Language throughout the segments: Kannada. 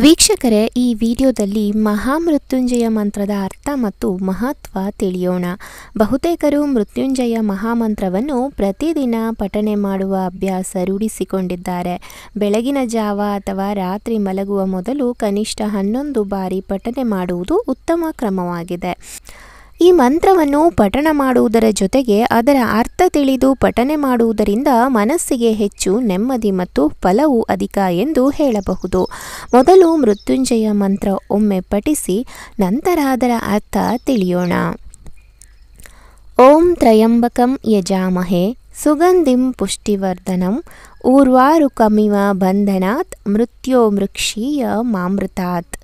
ವೀಕ್ಷಕರೇ, ಈ ವಿಡಿಯೋದಲ್ಲಿ ಮಹಾಮೃತ್ಯುಂಜಯ ಮಂತ್ರದ ಅರ್ಥ ಮತ್ತು ಮಹತ್ವ ತಿಳಿಯೋಣ. ಬಹುತೇಕರು ಮೃತ್ಯುಂಜಯ ಮಹಾಮಂತ್ರವನ್ನು ಪ್ರತಿದಿನ ಪಠನೆ ಮಾಡುವ ಅಭ್ಯಾಸ ರೂಢಿಸಿಕೊಂಡಿದ್ದಾರೆ. ಬೆಳಗಿನ ಜಾವ ಅಥವಾ ರಾತ್ರಿ ಮಲಗುವ ಮೊದಲು ಕನಿಷ್ಠ 11 ಬಾರಿ ಪಠನೆ ಮಾಡುವುದು ಉತ್ತಮ ಕ್ರಮವಾಗಿದೆ. ಈ ಮಂತ್ರವನ್ನು ಪಠಣ ಮಾಡುವುದರ ಜೊತೆಗೆ ಅದರ ಅರ್ಥ ತಿಳಿದು ಪಠನೆ ಮಾಡುವುದರಿಂದ ಮನಸ್ಸಿಗೆ ಹೆಚ್ಚು ನೆಮ್ಮದಿ ಮತ್ತು ಫಲವೂ ಅಧಿಕ ಎಂದು ಹೇಳಬಹುದು. ಮೊದಲು ಮೃತ್ಯುಂಜಯ ಮಂತ್ರ ಒಮ್ಮೆ ಪಠಿಸಿ ನಂತರ ಅದರ ಅರ್ಥ ತಿಳಿಯೋಣ. ಓಂ ತ್ರಯಂಬಕಂ ಯಜಾಮಹೇ ಸುಗಂಧಿಂ ಪುಷ್ಟಿವರ್ಧನಂ ಊರ್ವಾರುಕಮಿವ ಬಂಧನಾತ್ ಮೃತ್ಯೋ ಮೃಕ್ಷೀಯ ಮಾಮೃತಾತ್.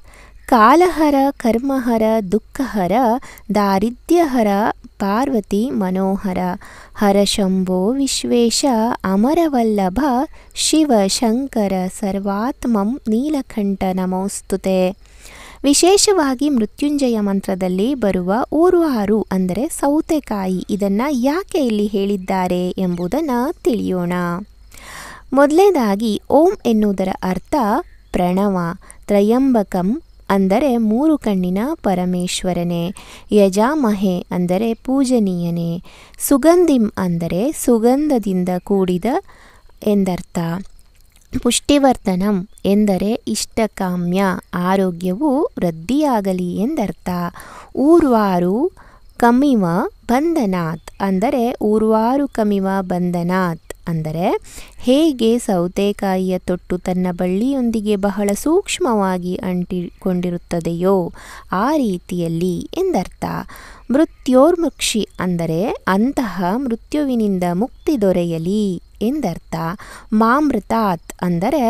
ಕಾಲಹರ ಕರ್ಮಹರ ದುಃಖಹರ ದಾರಿದ್ರ್ಯಹರ ಪಾರ್ವತಿ ಮನೋಹರ ಹರ ಶಂಭೋ ವಿಶ್ವೇಶ ಅಮರವಲ್ಲಭ ಶಿವ ಶಂಕರ ಸರ್ವಾತ್ಮಂ ನೀಲಕಂಠ ನಮೋಸ್ತುತೆ. ವಿಶೇಷವಾಗಿ ಮೃತ್ಯುಂಜಯ ಮಂತ್ರದಲ್ಲಿ ಬರುವ ಊರ್ವಾರು ಅಂದರೆ ಸೌತೆಕಾಯಿ, ಇದನ್ನು ಯಾಕೆ ಇಲ್ಲಿ ಹೇಳಿದ್ದಾರೆ ಎಂಬುದನ್ನು ತಿಳಿಯೋಣ. ಮೊದಲನೇದಾಗಿ ಓಂ ಎನ್ನುವುದರ ಅರ್ಥ ಪ್ರಣವ. ತ್ರಯಂಬಕಂ ಅಂದರೆ 3 ಕಣ್ಣಿನ ಪರಮೇಶ್ವರನೇ. ಯಜಾಮಹೆ ಅಂದರೆ ಪೂಜನೀಯನೇ. ಸುಗಂಧಿಂ ಅಂದರೆ ಸುಗಂಧದಿಂದ ಕೂಡಿದ ಎಂದರ್ಥ. ಪುಷ್ಟಿವರ್ಧನಂ ಎಂದರೆ ಇಷ್ಟಕಾಮ್ಯ, ಆರೋಗ್ಯವು ವೃದ್ಧಿಯಾಗಲಿ ಎಂದರ್ಥ. ಊರ್ವಾರು ಕಮಿವ ಬಂಧನಾತ್ ಅಂದರೆ ಊರ್ವಾರು ಕಮಿವ ಬಂಧನಾತ್ ಅಂದರೆ ಹೇಗೆ ಸೌತೆಕಾಯಿಯ ತೊಟ್ಟು ತನ್ನ ಬಳ್ಳಿಯೊಂದಿಗೆ ಬಹಳ ಸೂಕ್ಷ್ಮವಾಗಿ ಅಂಟಿಕೊಂಡಿರುತ್ತದೆಯೋ ಆ ರೀತಿಯಲ್ಲಿ ಎಂದರ್ಥ. ಮೃತ್ಯೋರ್ಮುಕ್ಷಿ ಅಂದರೆ ಅಂತಹ ಮೃತ್ಯುವಿನಿಂದ ಮುಕ್ತಿ ದೊರೆಯಲಿ ಎಂದರ್ಥ. ಮಾಮೃತಾತ್ ಅಂದರೆ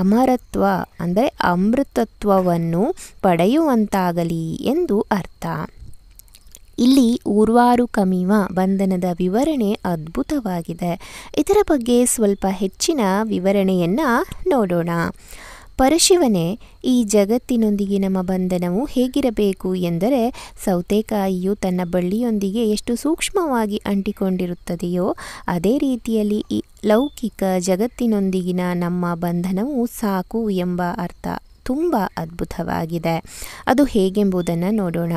ಅಮರತ್ವ ಅಂದರೆ ಅಮೃತತ್ವವನ್ನು ಪಡೆಯುವಂತಾಗಲಿ ಎಂದು ಅರ್ಥ. ಇಲ್ಲಿ ಊರ್ವಾರು ಕಮಿವ ಬಂಧನದ ವಿವರಣೆ ಅದ್ಭುತವಾಗಿದೆ. ಇದರ ಬಗ್ಗೆ ಸ್ವಲ್ಪ ಹೆಚ್ಚಿನ ವಿವರಣೆಯನ್ನು ನೋಡೋಣ. ಪರಶಿವನೇ, ಈ ಜಗತ್ತಿನೊಂದಿಗೆ ನಮ್ಮ ಬಂಧನವು ಹೇಗಿರಬೇಕು ಎಂದರೆ ಸೌತೆಕಾಯಿಯು ತನ್ನ ಬಳ್ಳಿಯೊಂದಿಗೆ ಎಷ್ಟು ಸೂಕ್ಷ್ಮವಾಗಿ ಅಂಟಿಕೊಂಡಿರುತ್ತದೆಯೋ ಅದೇ ರೀತಿಯಲ್ಲಿ ಈ ಲೌಕಿಕ ಜಗತ್ತಿನೊಂದಿಗಿನ ನಮ್ಮ ಬಂಧನವು ಸಾಕು ಎಂಬ ಅರ್ಥ ತುಂಬ ಅದ್ಭುತವಾಗಿದೆ. ಅದು ಹೇಗೆಂಬುದನ್ನು ನೋಡೋಣ.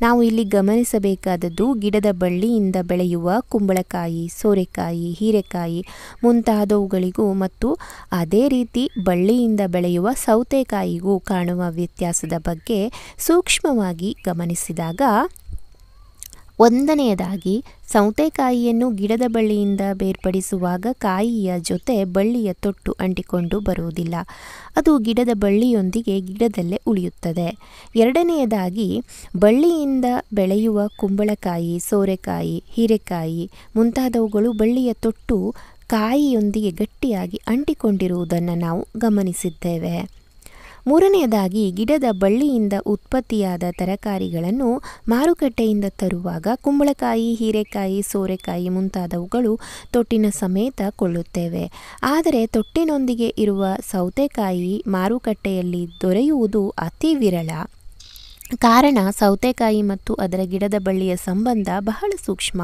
ನಾವು ಇಲ್ಲಿ ಗಮನಿಸಬೇಕಾದದ್ದು ಗಿಡದ ಬಳ್ಳಿಯಿಂದ ಬೆಳೆಯುವ ಕುಂಬಳಕಾಯಿ, ಸೋರೆಕಾಯಿ, ಹೀರೆಕಾಯಿ ಮುಂತಾದವುಗಳಿಗೂ ಮತ್ತು ಅದೇ ರೀತಿ ಬಳ್ಳಿಯಿಂದ ಬೆಳೆಯುವ ಸೌತೆಕಾಯಿಗೂ ಕಾಣುವ ವ್ಯತ್ಯಾಸದ ಬಗ್ಗೆ ಸೂಕ್ಷ್ಮವಾಗಿ ಗಮನಿಸಿದಾಗ, ಒಂದನೆಯದಾಗಿ ಸೌತೆಕಾಯಿಯನ್ನು ಗಿಡದ ಬಳ್ಳಿಯಿಂದ ಬೇರ್ಪಡಿಸುವಾಗ ಕಾಯಿಯ ಜೊತೆ ಬಳ್ಳಿಯ ತೊಟ್ಟು ಅಂಟಿಕೊಂಡು ಬರುವುದಿಲ್ಲ. ಅದು ಗಿಡದ ಬಳ್ಳಿಯೊಂದಿಗೆ ಗಿಡದಲ್ಲೇ ಉಳಿಯುತ್ತದೆ. ಎರಡನೆಯದಾಗಿ ಬಳ್ಳಿಯಿಂದ ಬೆಳೆಯುವ ಕುಂಬಳಕಾಯಿ, ಸೋರೆಕಾಯಿ, ಹೀರೆಕಾಯಿ ಮುಂತಾದವುಗಳು ಬಳ್ಳಿಯ ತೊಟ್ಟು ಕಾಯಿಯೊಂದಿಗೆ ಗಟ್ಟಿಯಾಗಿ ಅಂಟಿಕೊಂಡಿರುವುದನ್ನು ನಾವು ಗಮನಿಸಿದ್ದೇವೆ. ಮೂರನೆಯದಾಗಿ ಗಿಡದ ಬಳ್ಳಿಯಿಂದ ಉತ್ಪತ್ತಿಯಾದ ತರಕಾರಿಗಳನ್ನು ಮಾರುಕಟ್ಟೆಯಿಂದ ತರುವಾಗ ಕುಂಬಳಕಾಯಿ, ಹೀರೆಕಾಯಿ, ಸೋರೆಕಾಯಿ ಮುಂತಾದವುಗಳು ತೊಟ್ಟಿನ ಸಮೇತ ಕೊಳ್ಳುತ್ತೇವೆ. ಆದರೆ ತೊಟ್ಟಿನೊಂದಿಗೆ ಇರುವ ಸೌತೆಕಾಯಿ ಮಾರುಕಟ್ಟೆಯಲ್ಲಿ ದೊರೆಯುವುದು ಅತಿ ವಿರಳ. ಕಾರಣ ಸೌತೆಕಾಯಿ ಮತ್ತು ಅದರ ಗಿಡದ ಬಳ್ಳಿಯ ಸಂಬಂಧ ಬಹಳ ಸೂಕ್ಷ್ಮ.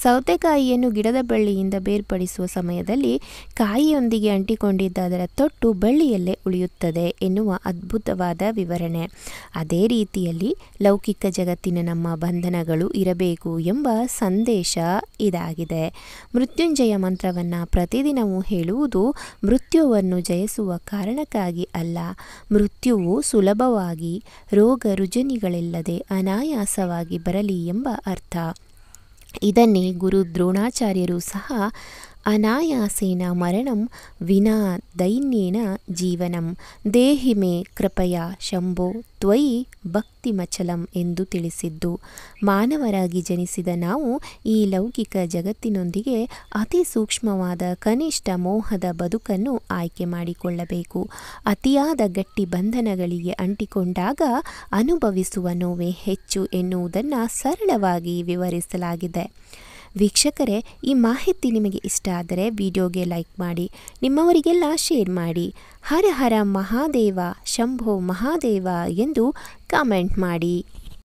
ಸೌತೆಕಾಯಿಯನ್ನು ಗಿಡದ ಬಳ್ಳಿಯಿಂದ ಬೇರ್ಪಡಿಸುವ ಸಮಯದಲ್ಲಿ ಕಾಯಿಯೊಂದಿಗೆ ಅಂಟಿಕೊಂಡಿದ್ದ ಅದರ ತೊಟ್ಟು ಬಳ್ಳಿಯಲ್ಲೇ ಉಳಿಯುತ್ತದೆ ಎನ್ನುವ ಅದ್ಭುತವಾದ ವಿವರಣೆ. ಅದೇ ರೀತಿಯಲ್ಲಿ ಲೌಕಿಕ ಜಗತ್ತಿನ ನಮ್ಮ ಬಂಧನಗಳು ಇರಬೇಕು ಎಂಬ ಸಂದೇಶ ಇದಾಗಿದೆ. ಮೃತ್ಯುಂಜಯ ಮಂತ್ರವನ್ನು ಪ್ರತಿದಿನವೂ ಹೇಳುವುದು ಮೃತ್ಯುವನ್ನು ಜಯಿಸುವ ಕಾರಣಕ್ಕಾಗಿ ಅಲ್ಲ, ಮೃತ್ಯುವು ಸುಲಭವಾಗಿ ರೋಗ ರುಜಿನಗಳಿಲ್ಲದೆ ಅನಾಯಾಸವಾಗಿ ಬರಲಿ ಎಂಬ ಅರ್ಥ. ಇದನ್ನೇ ಗುರು ದ್ರೋಣಾಚಾರ್ಯರು ಸಹ ಅನಾಯಾಸೇನ ಮರಣಂ ವಿನಾ ದೈನ್ಯೇನ ಜೀವನಂ ದೇಹಿ ಮೇ ಕೃಪಯಾ ಶಂಭೋ ತ್ವಯಿ ಭಕ್ತಿಮಚಲಂ ಎಂದು ತಿಳಿಸಿದ್ದು. ಮಾನವರಾಗಿ ಜನಿಸಿದ ನಾವು ಈ ಲೌಕಿಕ ಜಗತ್ತಿನೊಂದಿಗೆ ಅತಿ ಸೂಕ್ಷ್ಮವಾದ ಕನಿಷ್ಠ ಮೋಹದ ಬದುಕನ್ನು ಆಯ್ಕೆ ಮಾಡಿಕೊಳ್ಳಬೇಕು. ಅತಿಯಾದ ಗಟ್ಟಿ ಬಂಧನಗಳಿಗೆ ಅಂಟಿಕೊಂಡಾಗ ಅನುಭವಿಸುವ ನೋವೇ ಹೆಚ್ಚು ಎನ್ನುವುದನ್ನು ಸರಳವಾಗಿ ವಿವರಿಸಲಾಗಿದೆ. ವೀಕ್ಷಕರೇ, ಈ ಮಾಹಿತಿ ನಿಮಗೆ ಇಷ್ಟ ಆದರೆ ವಿಡಿಯೋಗೆ ಲೈಕ್ ಮಾಡಿ, ನಿಮ್ಮವರಿಗೆಲ್ಲ ಶೇರ್ ಮಾಡಿ. ಹರ ಹರ ಮಹಾದೇವ ಶಂಭೋ ಮಹಾದೇವ ಎಂದು ಕಾಮೆಂಟ್ ಮಾಡಿ.